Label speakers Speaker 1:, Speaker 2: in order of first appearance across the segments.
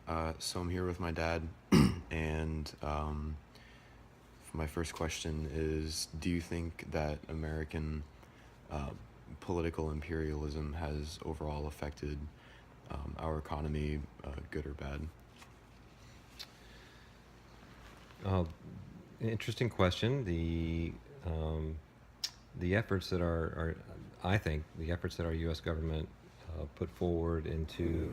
Speaker 1: So I'm here with my dad, and my first question is: do you think that American uh, political imperialism has overall affected our economy, good or bad?
Speaker 2: Uh, Interesting question. The efforts that I think, the efforts that our U.S. government put forward into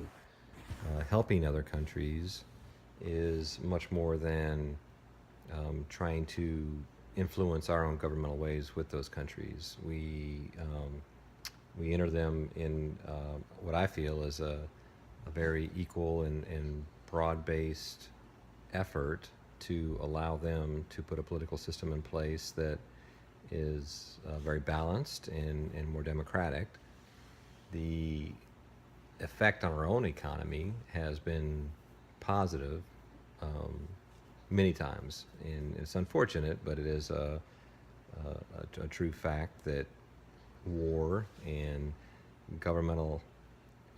Speaker 2: helping other countries is much more than trying to influence our own governmental ways with those countries. We enter them in what I feel is a very equal and broad-based effort to allow them to put a political system in place that is very balanced and more democratic. The effect on our own economy has been positive um, many times, and it's unfortunate, but it is a true fact that war and governmental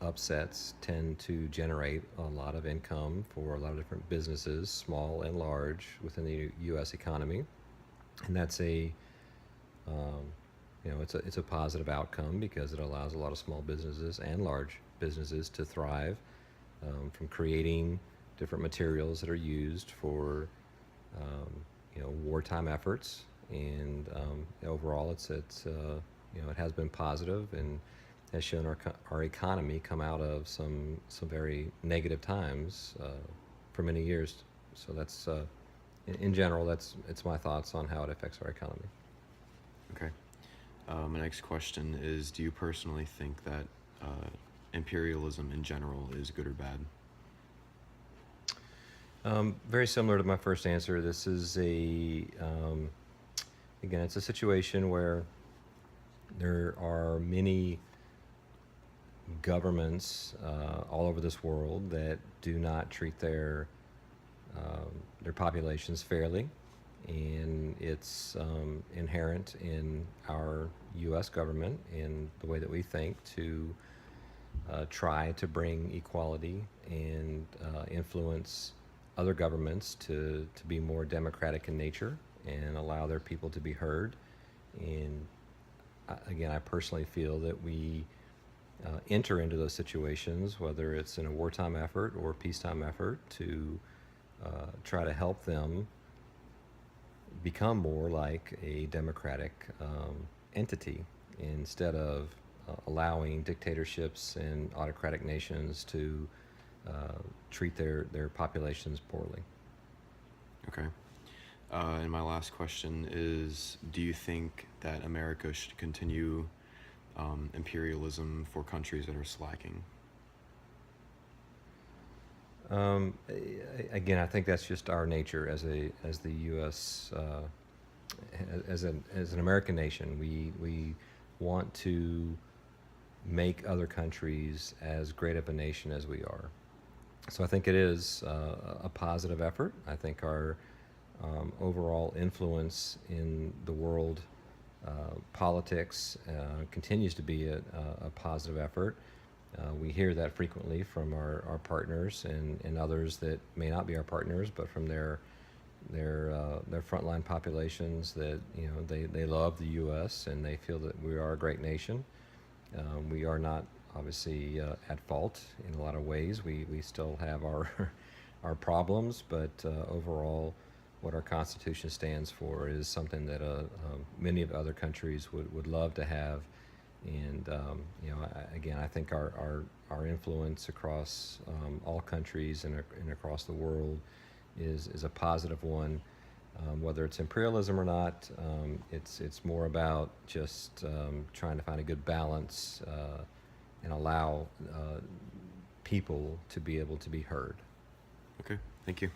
Speaker 2: upsets tend to generate a lot of income for a lot of different businesses, small and large, within the U.S. economy, and that's um, it's a positive outcome because it allows a lot of small businesses and large businesses to thrive from creating different materials that are used for um, wartime efforts, and overall it has been positive and has shown our economy come out of some very negative times for many years. So that's in general, it's my thoughts on how it affects our economy.
Speaker 1: Okay. My next question is: do you personally think that imperialism in general is good or bad?
Speaker 2: Very similar to my first answer. This is again, it's a situation where there are many governments all over this world that do not treat their populations fairly, and it's inherent in our U.S. government in the way that we think to try to bring equality and influence other governments to be more democratic in nature and allow their people to be heard. And again, I personally feel that we enter into those situations, whether it's in a wartime effort or a peacetime effort, to try to help them become more like a democratic entity instead of allowing dictatorships and autocratic nations to treat their populations poorly.
Speaker 1: Okay. And my last question is: do you think that America should continue imperialism for countries that are slacking?
Speaker 2: Again, I think that's just our nature as the U.S. As an American nation. We want to make other countries as great of a nation as we are. So I think it is a positive effort. I think our overall influence in the world politics continues to be a positive effort. We hear that frequently from our partners and others that may not be our partners, but from their frontline populations that they love the U.S. and they feel that we are a great nation. We are not obviously at fault in a lot of ways. We still have our our problems, but overall, what our Constitution stands for is something that many of other countries would love to have. And again, I think our influence across all countries and across the world is a positive one. Whether it's imperialism or not, it's more about just trying to find a good balance and allow people to be able to be heard.
Speaker 1: Okay, thank you.